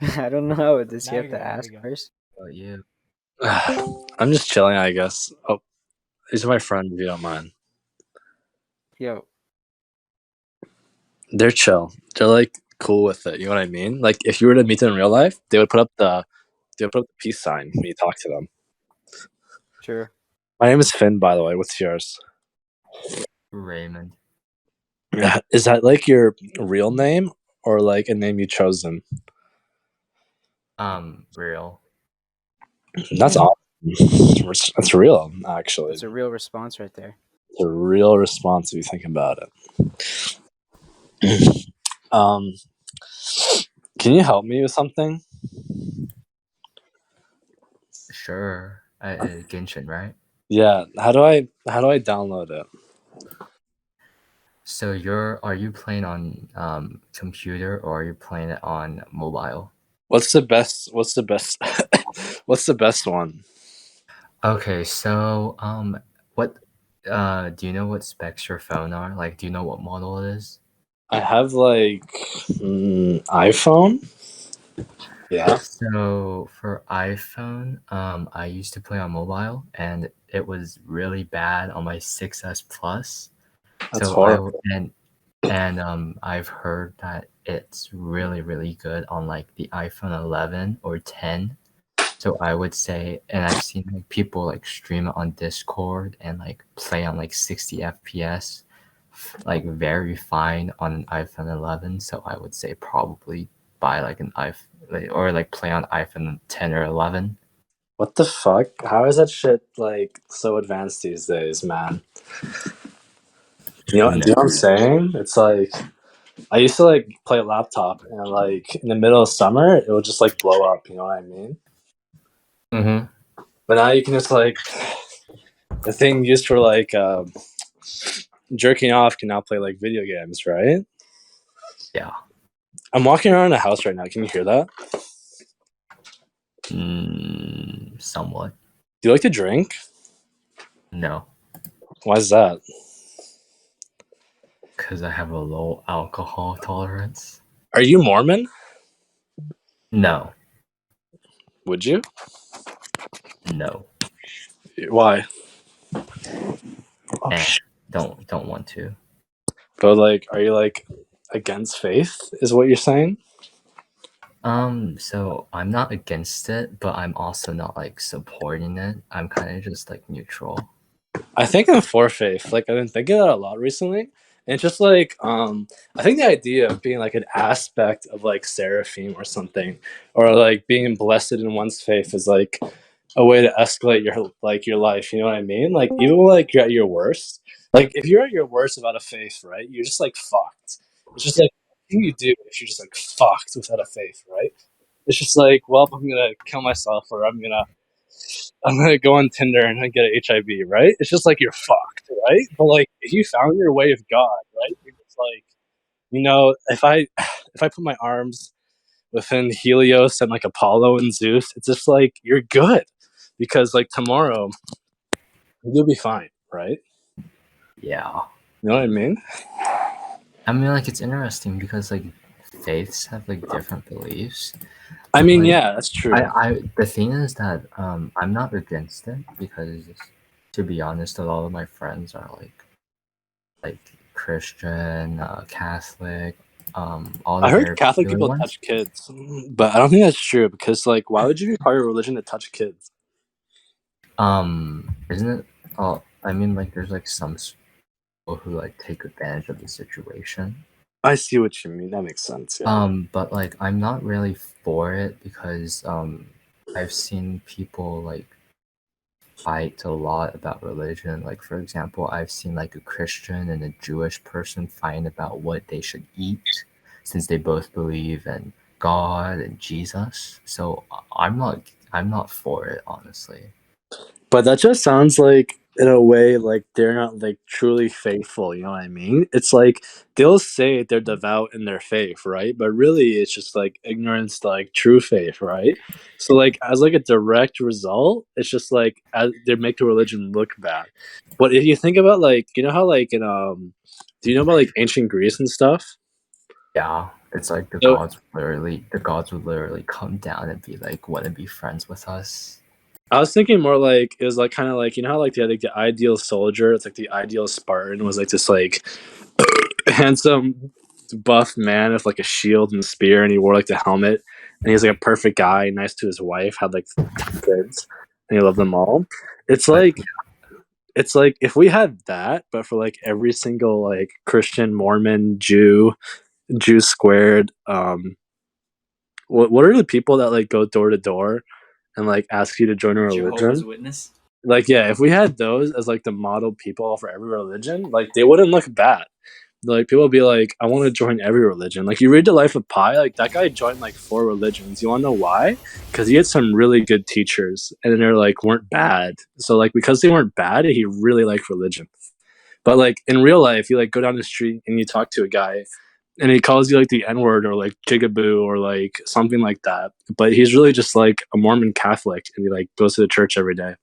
I don't know. Does he Now we have go. to Now we ask go. first? But yeah. I'm just chilling, I guess. Oh, these are my friends, if you don't mind. Yo, They're chill. They're like cool with it. You know what I mean? Like if you were to meet them in real life, they would put up the peace sign when you talk to them. sure. My name is Finn, by the way. What's yours? Raymond. Yeah, is that like your real name or like a name you chosen? Real. That's awesome. That's real, actually. That's a real response right there. It's a real response if you think about it. um, can you help me with something? Sure. Genshin, right? Yeah. How do I download it? So are you playing on computer or are you playing it on mobile? What's the best? What's the best? What's the best one? Okay, so what do you know what specs your phone are? Like, do you know what model it is? I have like iPhone. Yeah, So for iPhone, I used to play on mobile and it was really bad on my 6S Plus. that's So horrible. I've heard that it's really really good on like the iPhone 11 or 10. So I would say, and I've seen like people like stream it on Discord and like play on like 60 FPS, like very fine on an iPhone 11. So I would say probably buy like an iPhone or like play on iPhone 10 or 11. What the fuck? How is that shit like so advanced these days, man? Do you know what I'm saying? It's like I used to like play a laptop and like in the middle of summer it would just like blow up. You know what I mean? Mm-hmm. But now you can just like the thing used for like jerking off can now play like video games, right? Yeah. I'm walking around the house right now. Can you hear that? Somewhat. Do you like to drink? No, Why is that? because I have a low alcohol tolerance. Are you Mormon? No, Would you? no, Why? Oh, eh, don't want to. but like, are you like against faith? Is what you're saying? So I'm not against it, but I'm also not like supporting it. I'm kind of just like neutral. I think I'm for faith. Like I've been thinking that a lot recently. And it's just like I think the idea of being like an aspect of like seraphim or something, or like being blessed in one's faith is like a way to escalate your life. You know what I mean? Like even when, like you're at your worst, like if you're at your worst without a faith, right? You're just like fucked. It's just like what can you do if you're just like fucked without a faith, right? It's just like, well, I'm gonna kill myself, or I'm gonna go on Tinder and I get an HIV, right? It's just like you're fucked, right? But like if you found your way of God, right? You're just like, if I put my arms within Helios and like Apollo and Zeus, it's just like you're good because like tomorrow you'll be fine, right? Yeah. You know what I mean? I mean, like it's interesting because like faiths have like different beliefs, I but mean, like yeah, that's true. the thing is that I'm not against it because to be honest, a lot of my friends are like Christian, Catholic, all I the heard very Catholic popular people ones. touch kids, but I don't think that's true because like, why would you be part of a religion to touch kids? Isn't it? Oh, I mean, like there's like some people who like take advantage of the situation. I see what you mean. That makes sense. Yeah. But like I'm not really for it because I've seen people like fight a lot about religion. Like for example, I've seen like a Christian and a Jewish person fighting about what they should eat since they both believe in God and Jesus. So I'm not for it honestly. But that just sounds like, in a way, like they're not like truly faithful. You know what I mean? It's like they'll say they're devout in their faith, right? But really, it's just like ignorance to like true faith, right? So, like as like a direct result, it's just like they make the religion look bad. But if you think about like, you know how like do you know about like ancient Greece and stuff? Yeah. It's like the So gods would literally come down and be like, want to be friends with us. I was thinking more like it was like kind of like, you know how like the ideal soldier, it's like the ideal Spartan was like this like handsome buff man with like a shield and spear, and he wore like the helmet, and he's like a perfect guy, nice to his wife, had like 10 kids, and he loved them all. It's But like it's like if we had that, but for like every single like Christian, Mormon, Jew squared, what are the people that like go door to door and like ask you to join a Jehovah's religion? Witness. Like, yeah, if we had those as like the model people for every religion, like they wouldn't look bad. Like people would be like, I want to join every religion. Like you read the life of Pi, like that guy joined like 4 religions. You want to know why? Because he had some really good teachers, and they're like weren't bad. So like because they weren't bad, he really liked religion. But like in real life, you like go down the street and you talk to a guy, and he calls you like the N word or like jigaboo or like something like that. But he's really just like a Mormon Catholic, and he like goes to the church every day.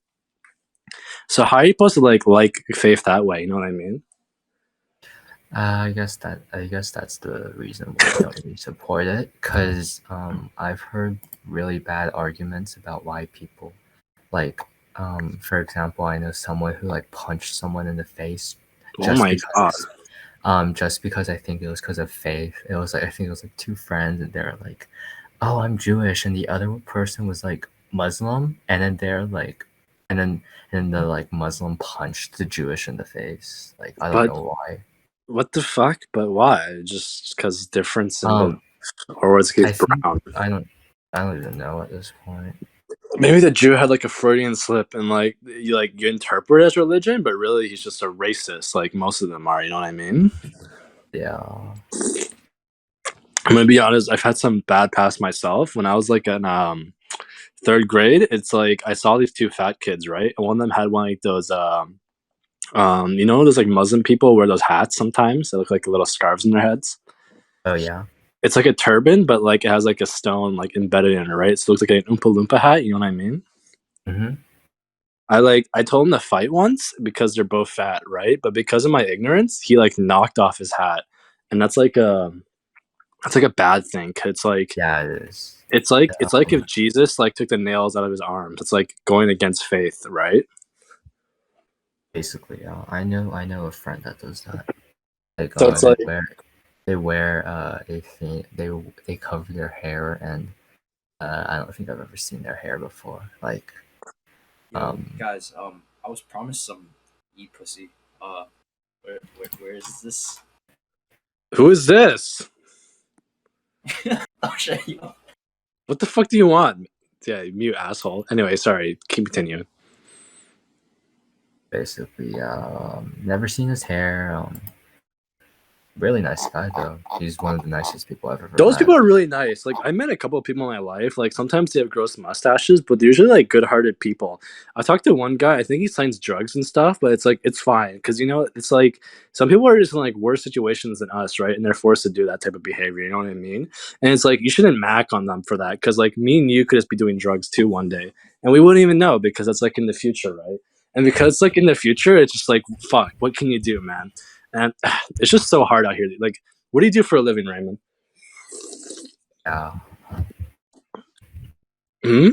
So how are you supposed to like faith that way? You know what I mean? I guess that's the reason why I don't really support it. Cause I've heard really bad arguments about why people like for example, I know someone who like punched someone in the face Oh just my god! because just because I think it was because of faith. It was like I think it was like 2 friends, and they're like, "Oh, I'm Jewish," and the other person was like Muslim, and then they're like, and then the like Muslim punched the Jewish in the face. Like I don't But know why. what the fuck? But why? Just because difference in belief, Um, or was I it think brown? I don't even know at this point. Maybe the Jew had like a Freudian slip, and like you interpret it as religion, but really he's just a racist. Like most of them are. You know what I mean? Yeah. I'm gonna be honest. I've had some bad past myself. When I was like in 3rd grade, it's like I saw these 2 fat kids, right? And one of them had one like those you know those like Muslim people wear those hats sometimes. They look like little scarves in their heads. Oh yeah. It's like a turban, but like it has like a stone like embedded in it, right? So it looks like an Oompa Loompa hat. You know what I mean? Mm-hmm. I told him to fight once because they're both fat, right? But because of my ignorance, he like knocked off his hat, and that's like a bad thing. 'Cause Yeah, it is. it's like if Jesus like took the nails out of his arms. It's like going against faith, right? Basically, yeah. I know a friend that does that. Like So it's like they wear a thing they cover their hair, and I don't think I've ever seen their hair before. Like Yo, guys, I was promised some eat pussy. Where is this? who is this? Oh shit, yo. What the fuck do you want? Yeah, mute asshole. Anyway, sorry. Keep continuing. basically, never seen his hair. Really nice guy though. He's one of the nicest people I've ever Those met. people are really nice. Like I met a couple of people in my life. Like sometimes they have gross mustaches, but they're usually like good-hearted people. I talked to one guy. I think he signs drugs and stuff, but it's like it's fine because you know it's like some people are just in like worse situations than us, right? And they're forced to do that type of behavior. You know what I mean? And it's like you shouldn't mac on them for that because like me and you could just be doing drugs too one day, and we wouldn't even know because it's like in the future, right? And because it's like in the future, it's just like fuck. What can you do, man? And it's just so hard out here. Like, what do you do for a living, Raymond? Yeah. Hmm?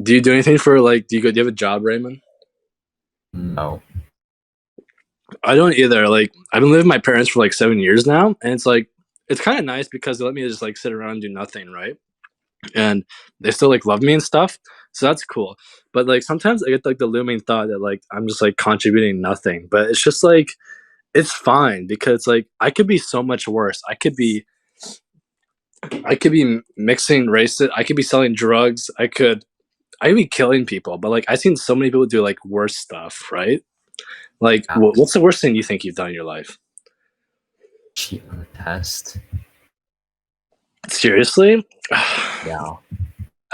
Do you do anything for like? Do you have a job, Raymond? No. I don't either. Like I've been living with my parents for like 7 years now, and it's like it's kind of nice because they let me just like sit around and do nothing, right? And they still like love me and stuff, so that's cool. But like sometimes I get like the looming thought that like I'm just like contributing nothing, but it's just like it's fine because like I could be so much worse. I could be mixing races. I could be selling drugs. I'd be killing people, but like I've seen so many people do like worse stuff, right? Like, Yeah. what's the worst thing you think you've done in your life? Cheat on the test. Seriously? Yeah.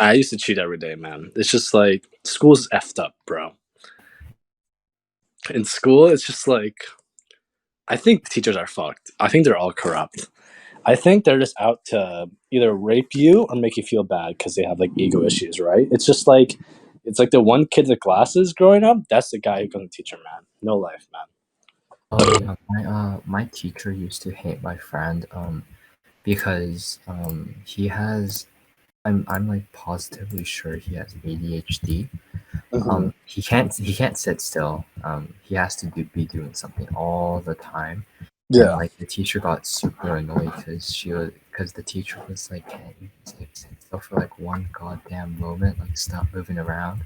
I used to cheat every day, man. It's just like school's effed up, bro. In school, it's just like I think the teachers are fucked. I think they're all corrupt. I think they're just out to either rape you or make you feel bad because they have like ego issues, right? It's like the one kid with glasses growing up. That's the guy who becomes a teacher, man. No life, man. Oh yeah, my teacher used to hate my friend because he has I'm like positively sure he has ADHD. Mhm. He can't sit still. He has to be doing something all the time. And Yeah. like the teacher got super annoyed because the teacher was like, "Can't you just like sit still for like one goddamn moment? Like stop moving around."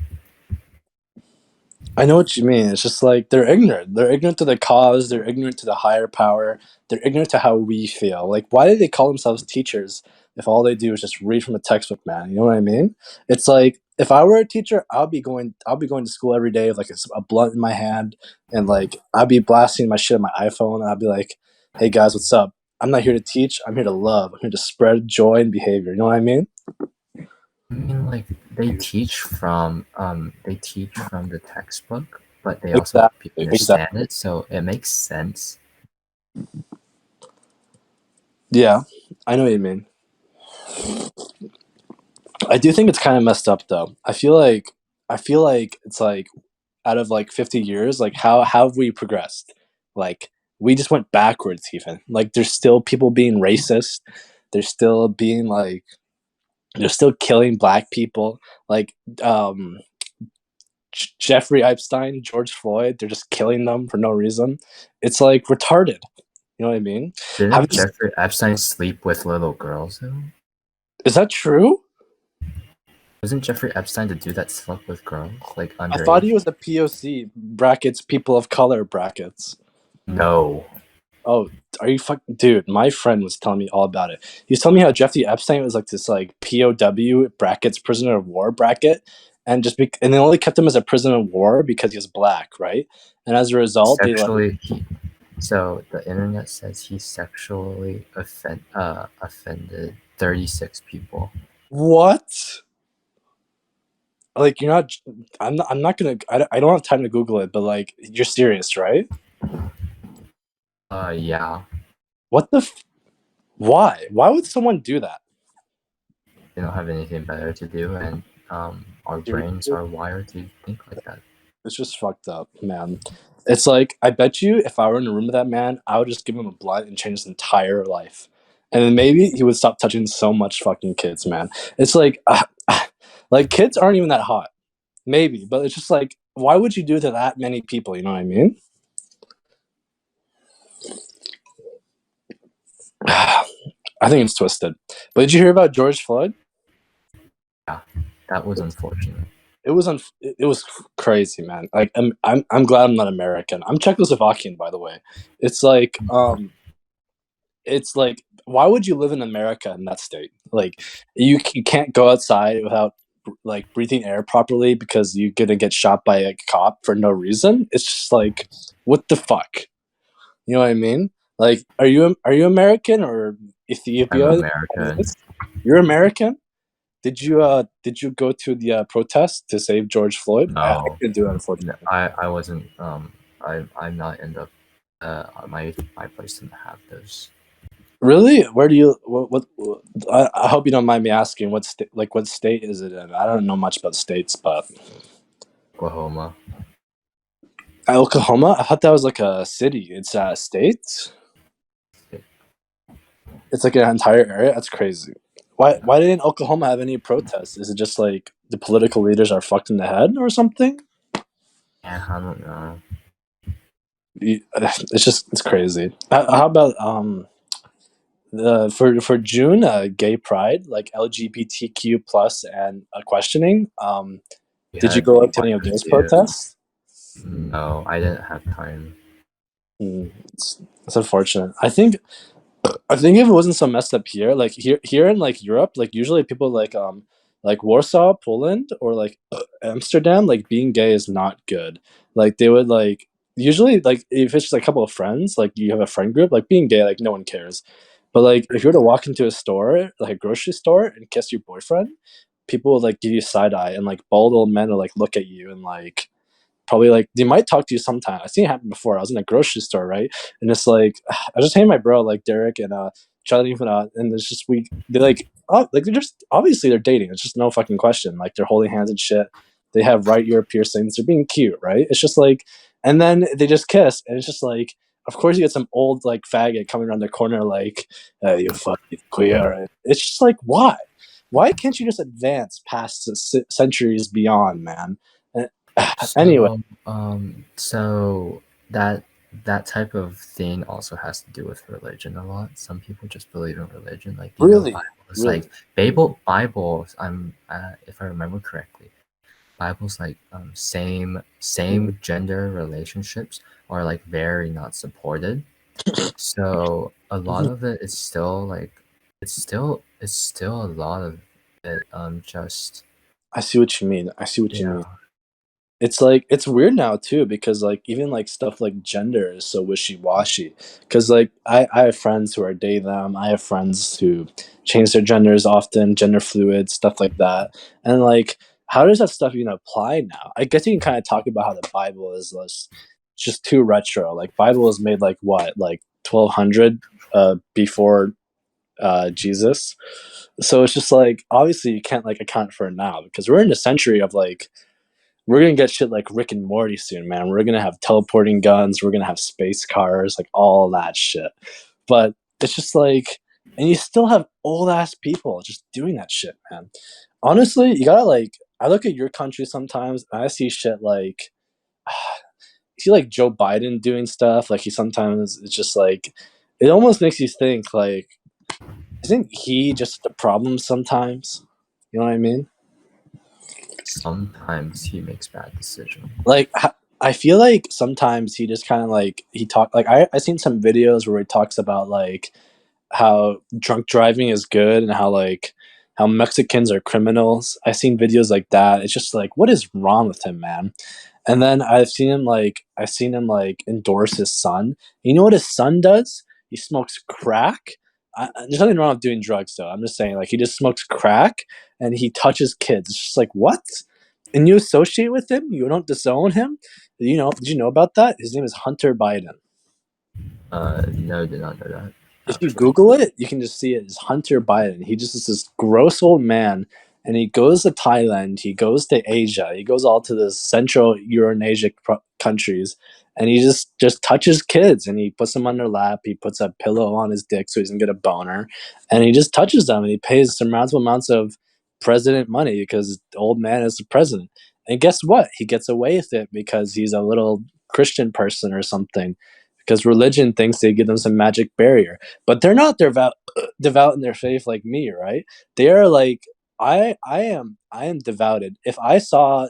I know what you mean. It's just like they're ignorant. They're ignorant to the cause. They're ignorant to the higher power. They're ignorant to how we feel. Like, why do they call themselves teachers if all they do is just read from a textbook, man? You know what I mean? It's like if I were a teacher, I'll be going to school every day with like a blunt in my hand, and like I'd be blasting my shit on my iPhone. And I'd be like, "Hey guys, what's up? I'm not here to teach. I'm here to love. I'm here to spread joy and behavior." You know what I mean? I mean, like they teach from the textbook, but they also help you Exactly. understand Exactly. it, so it makes sense. Yeah, I know what you mean. I do think it's kind of messed up though. I feel like it's like out of like 50 years, like how have we progressed? Like we just went backwards even. Like there's still people being racist. There's still being like they're still killing black people. Like Jeffrey Epstein, George Floyd, they're just killing them for no reason. It's like retarded. You know what I mean? Have Didn't you, Jeffrey Epstein sleep with little girls though? is that true? Wasn't Jeffrey Epstein the dude that slept with girls, like I thought he underage? was the POC brackets, people of color brackets. No. Oh, are you fucking dude? My friend was telling me all about it. He was telling me how Jeffrey Epstein was like this like POW brackets prisoner of war bracket, and and they only kept him as a prisoner of war because he was black, right? And as a result, they like Sexually, so the internet says he sexually offended 36 people. what? Like you're not. I'm not gonna. I don't have time to Google it, but like you're serious, right? Yeah, What the? Why? Why would someone do that? they don't have anything better to do, and our brains Seriously? are wired to think like that. It's just fucked up, man. It's like I bet you if I were in a room with that man, I would just give him a blunt and change his entire life, and then maybe he would stop touching so much fucking kids, man. It's like kids aren't even that hot, maybe, but it's just like why would you do to that many people? You know what I mean? I think it's twisted. But did you hear about George Floyd? Yeah, that was unfortunate. It was crazy, man. Like I'm glad I'm not American. I'm Czechoslovakian, by the way. It's like why would you live in America in that state? Like you can't go outside without like breathing air properly because you're gonna get shot by a cop for no reason. It's just like what the fuck? You know what I mean? Like are you American or I'm Ethiopia? American. You're American? Did you go to the protest to save George Floyd? I No, couldn't do it no, unfortunately. I wasn't. I'm not in the. My place didn't have those. Really? Where do you I hope you don't mind me asking what state is it in? I don't know much about states, but Oklahoma. Oklahoma? I thought that was like a city. It's a state? It's like an entire area? That's crazy. Why didn't Oklahoma have any protests? Is it just like the political leaders are fucked in the head or something? Yeah, I don't know. It's crazy. How about the for June, gay pride, like LGBTQ plus and questioning. We Did you had go like to any of quite a those few. protests? No, I didn't have time. It's unfortunate. I think if it wasn't so messed up here, like here in like Europe, like usually people like Warsaw, Poland, or like Amsterdam, like being gay is not good. Like they would like usually like if it's just a couple of friends, like you have a friend group, like being gay, like no one cares. But like if you were to walk into a store, like a grocery store, and kiss your boyfriend, people would like give you side eye, and like bald old men will like look at you and like probably like they might talk to you sometime. I've seen it happen before. I was in a grocery store, right? And it's like I just hate my bro, like Derek and Charlie and it's just they like they're just obviously they're dating. It's just no fucking question. Like they're holding hands and shit. They have right ear piercings. They're being cute, right? It's just like and then they just kiss and it's just like of course you get some old like faggot coming around the corner like, you fucking queer. It's just like, why can't you just advance past the centuries beyond, man? Anyway, So that type of thing also has to do with religion a lot. Some people just believe in religion, like really, Bible. It's really, like Bible. If I remember correctly, Bible's like same gender relationships are like very not supported. So a lot of it is still like it's still a lot of it just I see what you mean. I see what you yeah. mean. It's like it's weird now too because like even like stuff like gender is so wishy-washy because like I have friends who are they them. I have friends who change their genders often, gender fluid, stuff like that. And like how does that stuff even apply now? I guess you can kind of talk about how the Bible is just too retro. Like Bible was made like what, like 1200 before Jesus. So it's just like obviously you can't like account for it now because we're in a century of like we're gonna get shit like Rick and Morty soon, man. We're gonna have teleporting guns. We're gonna have space cars, like all that shit. But it's just like, and you still have old ass people just doing that shit, man. Honestly, you gotta like. I look at your country sometimes, and I see shit like, you see like Joe Biden doing stuff. Like he sometimes it's just like, it almost makes you think like, isn't he just the problem sometimes? You know what I mean? Sometimes he makes bad decisions. Like I feel like sometimes he just kind of like he talk like I seen some videos where he talks about like how drunk driving is good and how Mexicans are criminals. I seen videos like that. It's just like what is wrong with him, man? And then I've seen him like endorse his son. You know what his son does? He smokes crack. There's nothing wrong with doing drugs though. I'm just saying like he just smokes crack and he touches kids. It's just like what? And you associate with him? You don't disown him? Did you know about that? His name is Hunter Biden. No, did not know that If you actually. Google it, you can just see it as Hunter Biden. He just is this gross old man, and he goes to Thailand, he goes to Asia, he goes all to the Central Eurasian countries, and he just touches kids, and he puts them on their lap, he puts a pillow on his dick so he doesn't get a boner, and he just touches them, and he pays surmountable amounts of president money because the old man is the president. And guess what? He gets away with it because he's a little Christian person or something. Because religion thinks they give them some magic barrier, but they're not devout in their faith like me, right? They are like I am devoted. If I saw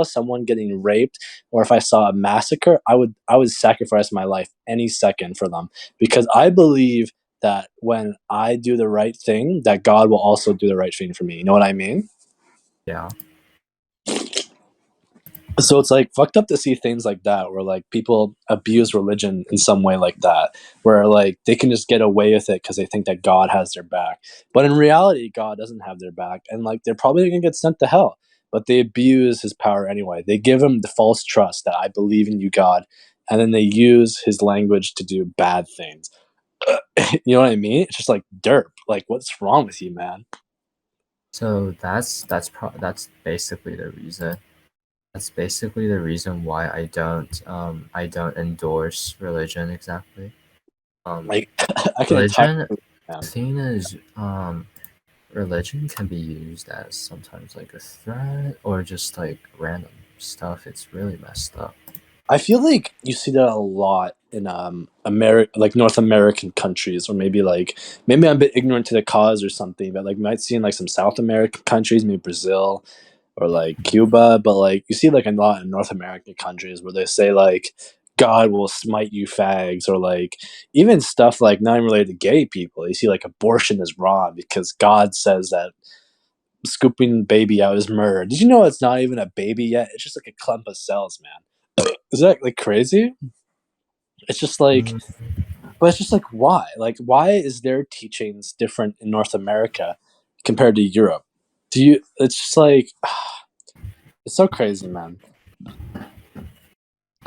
someone getting raped or if I saw a massacre, I would sacrifice my life any second for them because I believe that when I do the right thing, that God will also do the right thing for me. You know what I mean? Yeah. So it's like fucked up to see things like that where like people abuse religion in some way like that where like they can just get away with it because they think that God has their back, but in reality God doesn't have their back, and like they're probably gonna get sent to hell, but they abuse his power anyway. They give him the false trust that I believe in you, God, and then they use his language to do bad things. You know what I mean? It's just like derp. Like what's wrong with you, man? So that's basically the reason. That's basically the reason why I don't endorse religion exactly. Like I can entirely, Religion man. the thing is religion can be used as sometimes like a threat or just like random stuff. It's really messed up. I feel like you see that a lot in like North American countries, or maybe I'm a bit ignorant to the cause or something, but like you might see in like some South American countries, maybe Brazil or like Cuba, but like you see like a lot in North American countries where they say like God will smite you fags, or like even stuff like not even related to gay people. You see like abortion is wrong because God says that scooping baby out is murder. Did you know it's not even a baby yet? It's just like a clump of cells, man. Is that like crazy? It's just like, Mm, but it's just like, why? Like, why is their teachings different in North America compared to Europe? It's just like, it's so crazy, man.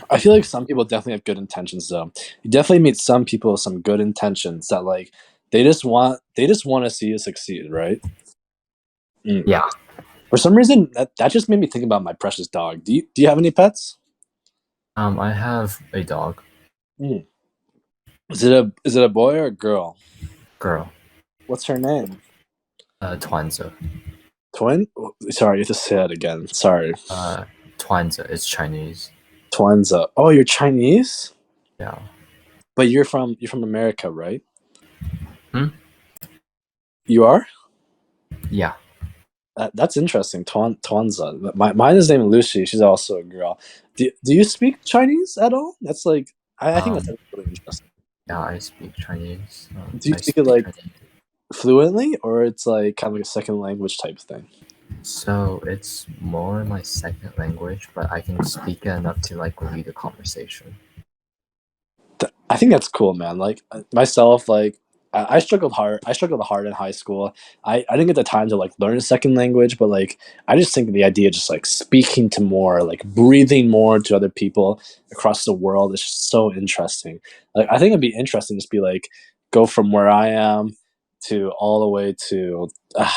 I feel like some people definitely have good intentions, though. You definitely meet some people with some good intentions that, like, they just want to see you succeed, right? Mm. yeah. For some reason, that just made me think about my precious dog. Do you have any pets? I have a dog. Mm. Is it a boy or a girl? Girl. What's her name? Twanza. Twin? Sorry, you have to say that again. Sorry. Twanza is Chinese. Twanza. Oh, you're Chinese? Yeah. But you're from America, right? Hmm? You are? Yeah. That's interesting. Twanza. Mine is named Lucy. She's also a girl. Do you speak Chinese at all? That's like I think that's really interesting. Yeah, I speak Chinese. Do you I speak it like Chinese. fluently, or it's like kind of like a second language type thing? So it's more my second language, but I can speak it enough to like lead a conversation. I think that's cool, man. Like myself, like I struggled hard. I struggled hard in high school. I didn't get the time to like learn a second language, but like I just think the idea of just like speaking to more, like breathing more to other people across the world is just so interesting. Like I think it'd be interesting to just be like go from where I am to all the way to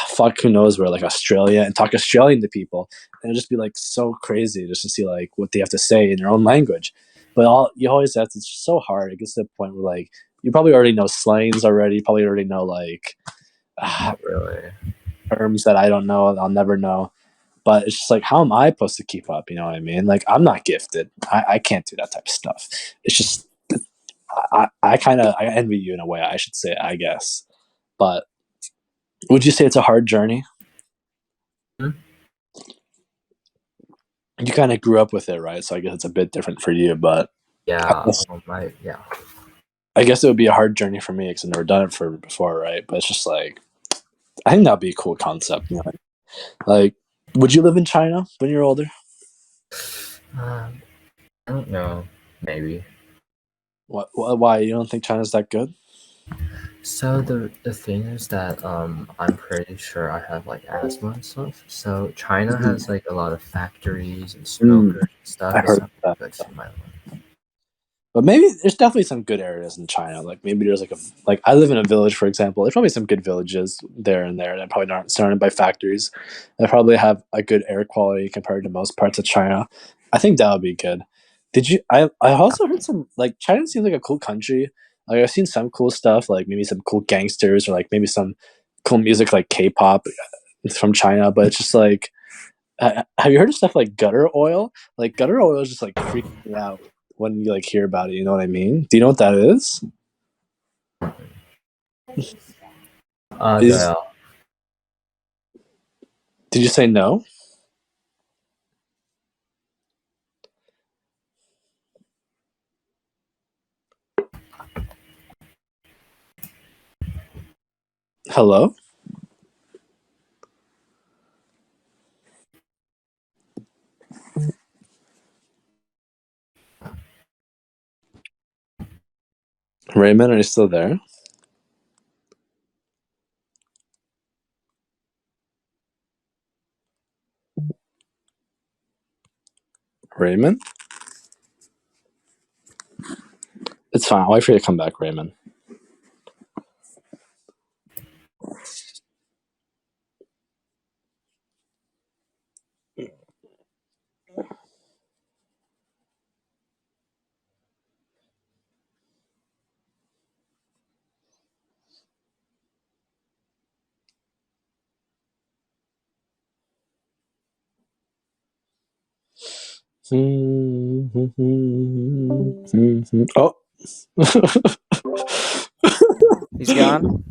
fuck who knows where, like Australia, and talk Australian to people, and it'd just be like so crazy just to see like what they have to say in their own language. But you always have to. It's just so hard. It gets to the point where like you probably already know slangs already. You probably already know like Not really. terms that I don't know. I'll never know. But it's just like, how am I supposed to keep up? You know what I mean? Like I'm not gifted. I can't do that type of stuff. It's just I kind of I envy you in a way. I should say, I guess. But would you say it's a hard journey? Hmm? You kind of grew up with it, right? So I guess it's a bit different for you. But Yeah. Yeah. I guess it would be a hard journey for me because I've never done it before, right? But it's just like I think that'd be a cool concept. You know? Like, would you live in China when you're older? I don't know. Maybe. What? Why you don't think China's that good? So the thing is that I'm pretty sure I have like asthma and stuff. So China has like a lot of factories and smokers and stuff. I It's heard not that. good for my lungs. But maybe there's definitely some good areas in China. Like maybe there's like I live in a village, for example. There's probably some good villages there and there that probably aren't surrounded by factories. They probably have a good air quality compared to most parts of China. I think that would be good. Did you? I also heard some like China seems like a cool country. Like I've seen some cool stuff, like maybe some cool gangsters or like maybe some cool music like K-pop from China. But it's just like, have you heard of stuff like gutter oil? Like gutter oil is just like freaking me out when you like hear about it. You know what I mean? Do you know what that is? Is Yeah. Did you say no? Hello? Raymond, are you still there? Raymond? It's fine. I'll wait for you to come back, Raymond. Oh. He's gone.